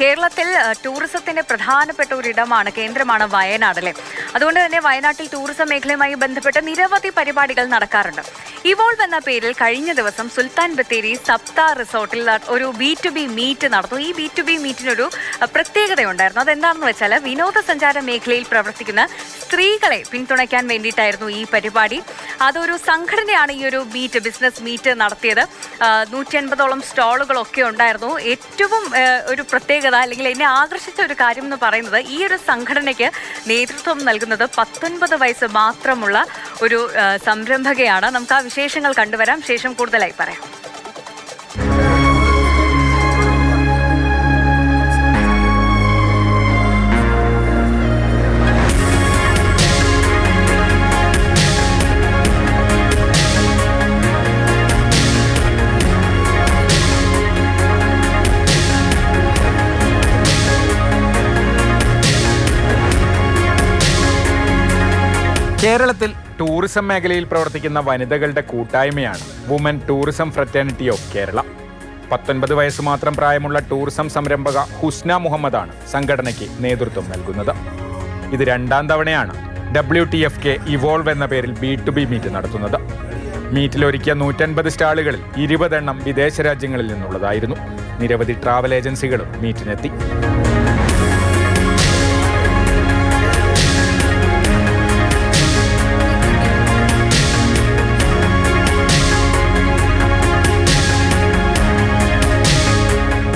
കേരളത്തിൽ ടൂറിസത്തിന്റെ പ്രധാനപ്പെട്ട ഒരിടമാണ് കേന്ദ്രമാണ് വയനാട് അല്ലേ. അതുകൊണ്ട് തന്നെ വയനാട്ടിൽ ടൂറിസം മേഖലയുമായി ബന്ധപ്പെട്ട് നിരവധി പരിപാടികൾ നടക്കാറുണ്ട്. ഇവോൾവ് എന്ന പേരിൽ കഴിഞ്ഞ ദിവസം സുൽത്താൻ ബത്തേരി സപ്ത റിസോർട്ടിൽ ഒരു B2B മീറ്റ് നടന്നു. ഈ B2B മീറ്റിനൊരു പ്രത്യേകതയുണ്ടായിരുന്നു. അതെന്താണെന്ന് വെച്ചാൽ വിനോദസഞ്ചാര മേഖലയിൽ പ്രവർത്തിക്കുന്ന സ്ത്രീകളെ പിന്തുണയ്ക്കാൻ വേണ്ടിയിട്ടായിരുന്നു ഈ പരിപാടി. അതൊരു സംഘടനയാണ് ഈ ഒരു ബിസിനസ് മീറ്റ് നടത്തിയത്. 180ഓളം സ്റ്റാളുകളൊക്കെ ഉണ്ടായിരുന്നു. ഏറ്റവും ഒരു പ്രത്യേകത അല്ലെങ്കിൽ എന്നെ ആകർഷിച്ച ഒരു കാര്യം എന്ന് പറയുന്നത് ഈ ഒരു സംഘടനയ്ക്ക് നേതൃത്വം നൽകുന്നത് 19 വയസ്സ് മാത്രമുള്ള ഒരു സംരംഭകയാണ്. നമുക്ക് ആ വിശേഷങ്ങൾ കണ്ടുവരാം, ശേഷം കൂടുതലായി പറയാം. കേരളത്തിൽ ടൂറിസം മേഖലയിൽ പ്രവർത്തിക്കുന്ന വനിതകളുടെ കൂട്ടായ്മയാണ് woman tourism fraternity of Kerala. 19 വയസ്സ് മാത്രം പ്രായമുള്ള ടൂറിസം സംരംഭക ഹുസ്ന മുഹമ്മദാണ് സംഘടനയ്ക്ക് നേതൃത്വം നൽകുന്നത്. ഇത് 2ാം തവണയാണ് WTFK ഇവോൾവ് എന്ന പേരിൽ B2B മീറ്റ് നടത്തുന്നത്. മീറ്റിലൊരുക്കിയ 150 സ്റ്റാളുകളിൽ 20 എണ്ണം വിദേശ രാജ്യങ്ങളിൽ നിന്നുള്ളതായിരുന്നു. നിരവധി ട്രാവൽ ഏജൻസികളും മീറ്റിനെത്തി.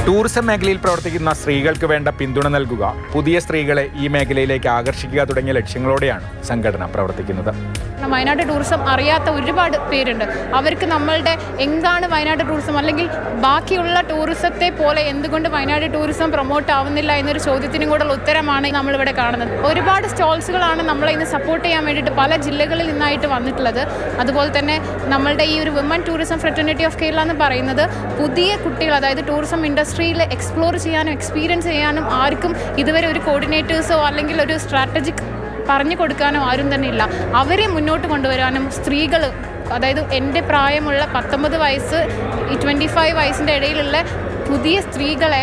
ടൂറിസം മേഖലയിൽ പ്രവർത്തിക്കുന്ന സ്ത്രീകൾക്ക് വേണ്ട പിന്തുണ നൽകുക, പുതിയ സ്ത്രീകളെ ഈ മേഖലയിലേക്ക് ആകർഷിക്കുക തുടങ്ങിയ ലക്ഷ്യങ്ങളോടെയാണ് സംഘടന പ്രവർത്തിക്കുന്നത്. വയനാട് ടൂറിസം അറിയാത്ത ഒരുപാട് പേരുണ്ട്. അവർക്ക് നമ്മളുടെ എന്താണ് വയനാട് ടൂറിസം, അല്ലെങ്കിൽ ബാക്കിയുള്ള ടൂറിസത്തെ പോലെ എന്തുകൊണ്ട് വയനാട് ടൂറിസം പ്രൊമോട്ട് ആവുന്നില്ല എന്നൊരു ചോദ്യത്തിനും കൂടെ ഉത്തരമാണ് നമ്മളിവിടെ കാണുന്നത്. ഒരുപാട് സ്റ്റോൾസുകളാണ് നമ്മളെ ഇന്ന് സപ്പോർട്ട് ചെയ്യാൻ വേണ്ടിയിട്ട് പല ജില്ലകളിൽ നിന്നായിട്ട് വന്നിട്ടുള്ളത്. അതുപോലെ തന്നെ നമ്മളുടെ ഈ ഒരു women tourism fraternity of Kerala എന്ന് പറയുന്നത് പുതിയ കുട്ടികൾ, അതായത് ടൂറിസം ഇൻഡസ്ട്രിയിൽ എക്സ്പ്ലോർ ചെയ്യാനും എക്സ്പീരിയൻസ് ചെയ്യാനും ആർക്കും ഇതുവരെ ഒരു കോർഡിനേറ്റേഴ്സോ അല്ലെങ്കിൽ ഒരു സ്ട്രാറ്റജിക് പറഞ്ഞു കൊടുക്കാനോ ആരും തന്നെ ഇല്ല. അവരെ മുന്നോട്ട് കൊണ്ടുവരാനും സ്ത്രീകൾ, അതായത് എൻ്റെ പ്രായമുള്ള 19 വയസ്സ് 25 വയസ്സിൻ്റെ ഇടയിലുള്ള പുതിയ സ്ത്രീകളെ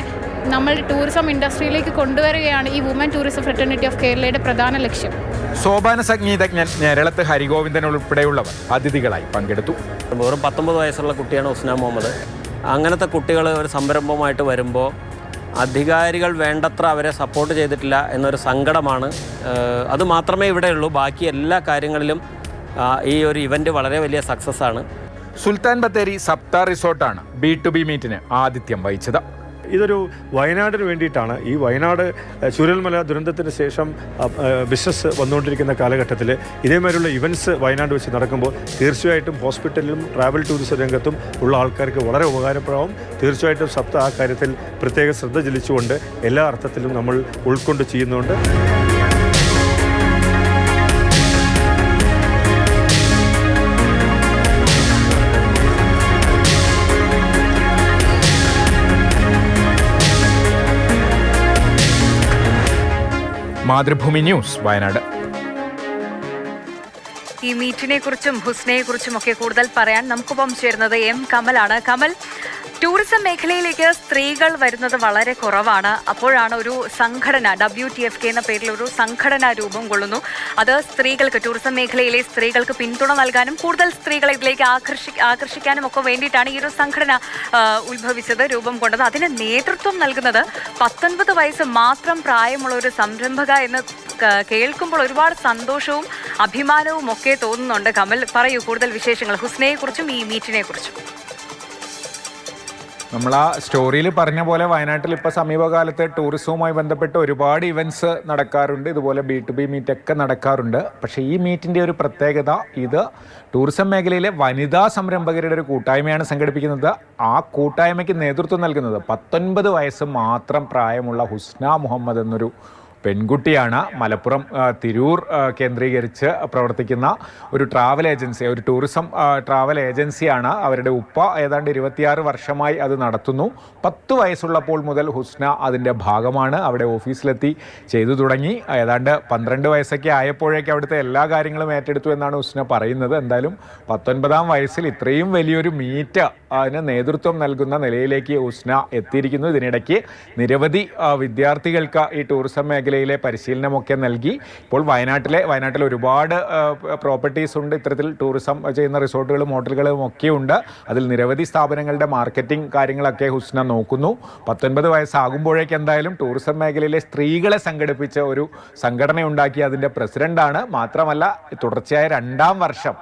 നമ്മൾ ടൂറിസം ഇൻഡസ്ട്രിയിലേക്ക് കൊണ്ടുവരികയാണ് ഈ വുമൻ ടൂറിസം ഫ്രറ്റേണിറ്റി ഓഫ് കേരളയുടെ പ്രധാന ലക്ഷ്യം. സോപാന സംഗീതജ്ഞൻ ഞരളത്ത് ഹരിഗോവിന്ദൻ ഉൾപ്പെടെയുള്ളവർ അതിഥികളായി പങ്കെടുത്തു. വെറും 19 വയസ്സുള്ള കുട്ടിയാണ് ഹുസ്ന മുഹമ്മദ്. അങ്ങനത്തെ കുട്ടികൾ ഒരു സംരംഭമായിട്ട് വരുമ്പോൾ അധികാരികൾ വേണ്ടത്ര അവരെ സപ്പോർട്ട് ചെയ്തിട്ടില്ല എന്നൊരു സങ്കടമാണ്. അത് മാത്രമേ ഇവിടെയുള്ളൂ. ബാക്കി എല്ലാ കാര്യങ്ങളിലും ഈ ഒരു ഇവൻ്റ് വളരെ വലിയ സക്സസ് ആണ്. സുൽത്താൻ ബത്തേരി സപ്ത റിസോർട്ടാണ് B2B മീറ്റിന് ആതിഥ്യം വഹിച്ചത്. ഇതൊരു വയനാടിന് വേണ്ടിയിട്ടാണ്. ഈ വയനാട് ചൂരൽമല ദുരന്തത്തിന് ശേഷം ബിസിനസ് വന്നുകൊണ്ടിരിക്കുന്ന കാലഘട്ടത്തിൽ ഇതേമാതിരിയുള്ള ഇവൻറ്റ്സ് വയനാട് വെച്ച് നടക്കുമ്പോൾ തീർച്ചയായിട്ടും ഹോസ്പിറ്റലിലും ട്രാവൽ ടൂറിസം രംഗത്തും ഉള്ള ആൾക്കാർക്ക് വളരെ ഉപകാരപ്രദമാവും. തീർച്ചയായിട്ടും സപ്ത ആ കാര്യത്തിൽ പ്രത്യേക ശ്രദ്ധ ചെലുത്തിച്ചുകൊണ്ട് എല്ലാ അർത്ഥത്തിലും നമ്മൾ ഉൾക്കൊണ്ട് ചെയ്യുന്നുണ്ട്. മാതൃഭൂമി ന്യൂസ്, വയനാട്. ഈ മീറ്റിനെ കുറിച്ചും ഹുസ്നയെ കുറിച്ചും ഒക്കെ കൂടുതൽ പറയാൻ നമുക്കൊപ്പം ചേരുന്നത് M കമലാണ്. കമൽ, ടൂറിസം മേഖലയിലേക്ക് സ്ത്രീകൾ വരുന്നത് വളരെ കുറവാണ്. അപ്പോഴാണ് ഒരു സംഘടന WTFK എന്ന പേരിൽ ഒരു സംഘടന രൂപം കൊള്ളുന്നു. അത് സ്ത്രീകൾക്ക്, ടൂറിസം മേഖലയിലെ സ്ത്രീകൾക്ക് പിന്തുണ നൽകാനും കൂടുതൽ സ്ത്രീകളെ ഇതിലേക്ക് ആകർഷിക്കാനും ഒക്കെ വേണ്ടിയിട്ടാണ് ഈ ഒരു സംഘടന ഉത്ഭവിച്ചത്, രൂപം കൊണ്ടത്. അതിന് നേതൃത്വം നൽകുന്നത് 19 വയസ്സ് മാത്രം പ്രായമുള്ള ഒരു സംരംഭക എന്ന് കേൾക്കുമ്പോൾ ഒരുപാട് സന്തോഷവും അഭിമാനവും ഒക്കെ തോന്നുന്നുണ്ട്. കമൽ, പറയൂ കൂടുതൽ വിശേഷങ്ങൾ ഹുസ്നയെക്കുറിച്ചും ഈ മീറ്റിനെ കുറിച്ചും. നമ്മൾ ആ സ്റ്റോറിയിൽ പറഞ്ഞ പോലെ വയനാട്ടിൽ ഇപ്പോൾ സമീപകാലത്ത് ടൂറിസവുമായി ബന്ധപ്പെട്ട് ഒരുപാട് ഇവൻറ്റ്സ് നടക്കാറുണ്ട്. ഇതുപോലെ B2B മീറ്റൊക്കെ നടക്കാറുണ്ട്. പക്ഷേ ഈ മീറ്റിൻ്റെ ഒരു പ്രത്യേകത, ഇത് ടൂറിസം മേഖലയിലെ വനിതാ സംരംഭകരുടെ ഒരു കൂട്ടായ്മയാണ് സംഘടിപ്പിക്കുന്നത്. ആ കൂട്ടായ്മയ്ക്ക് നേതൃത്വം നൽകുന്നത് 19 വയസ്സ് മാത്രം പ്രായമുള്ള ഹുസ്ന മുഹമ്മദ് എന്നൊരു പെൺകുട്ടിയാണ്. മലപ്പുറം തിരൂർ കേന്ദ്രീകരിച്ച് പ്രവർത്തിക്കുന്ന ഒരു ട്രാവൽ ഏജൻസി, ഒരു ടൂറിസം ട്രാവൽ ഏജൻസിയാണ്. അവരുടെ ഉപ്പ ഏതാണ്ട് 26 വർഷമായി അത് നടത്തുന്നു. 10 വയസ്സുള്ളപ്പോൾ മുതൽ ഹുസ്ന അതിൻ്റെ ഭാഗമാണ്. അവിടെ ഓഫീസിലെത്തി ചെയ്തു തുടങ്ങി. ഏതാണ്ട് 12 വയസ്സൊക്കെ ആയപ്പോഴേക്ക് അവിടുത്തെ എല്ലാ കാര്യങ്ങളും ഏറ്റെടുത്തു എന്നാണ് ഹുസ്ന പറയുന്നത്. എന്തായാലും 19-ാം വയസ്സിൽ ഇത്രയും വലിയൊരു മീറ്റ് അതിന് നേതൃത്വം നൽകുന്ന നിലയിലേക്ക് ഹുസ്ന എത്തിയിരിക്കുന്നു. ഇതിനിടയ്ക്ക് നിരവധി വിദ്യാർത്ഥികൾക്ക് ഈ ടൂറിസം മേഖലയിലെ പരിശീലനമൊക്കെ നൽകി. ഇപ്പോൾ വയനാട്ടിൽ ഒരുപാട് പ്രോപ്പർട്ടീസ് ഉണ്ട്. ഇത്തരത്തിൽ ടൂറിസം ചെയ്യുന്ന റിസോർട്ടുകളും ഹോട്ടലുകളും ഒക്കെ ഉണ്ട്. അതിൽ നിരവധി സ്ഥാപനങ്ങളുടെ മാർക്കറ്റിംഗ് കാര്യങ്ങളൊക്കെ ഹുസ്ന നോക്കുന്നു. 19 വയസ്സാകുമ്പോഴേക്ക് എന്തായാലും ടൂറിസം മേഖലയിലെ സ്ത്രീകളെ സംഘടിപ്പിച്ച ഒരു സംഘടന ഉണ്ടാക്കി അതിൻ്റെ പ്രസിഡന്റാണ്. മാത്രമല്ല തുടർച്ചയായ 2-ാം വർഷം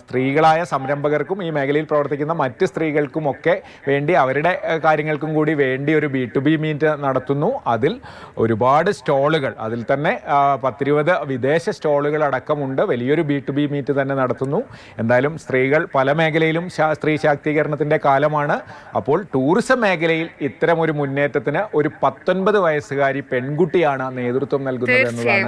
സ്ത്രീകളായ സംരംഭകർക്കും ഈ മേഖലയിൽ പ്രവർത്തിക്കുന്ന മറ്റ് സ്ത്രീകൾക്കുമൊക്കെ വേണ്ടി അവരുടെ കാര്യങ്ങൾക്കും കൂടി വേണ്ടി ഒരു B2B മീറ്റ് നടത്തുന്നു. അതിൽ ഒരുപാട് സ്റ്റോളുകൾ, അതിൽ തന്നെ 10-20 വിദേശ സ്റ്റോളുകൾ അടക്കമുണ്ട്. വലിയൊരു B2B മീറ്റ് തന്നെ നടത്തുന്നു. എന്തായാലും സ്ത്രീകൾ പല മേഖലയിലും സ്ത്രീ ശാക്തീകരണത്തിൻ്റെ കാലമാണ്. അപ്പോൾ ടൂറിസം മേഖലയിൽ ഇത്തരം ഒരു മുന്നേറ്റത്തിന് ഒരു 19 വയസ്സുകാരി പെൺകുട്ടിയാണ് നേതൃത്വം നൽകുന്നത് എന്നതാണ്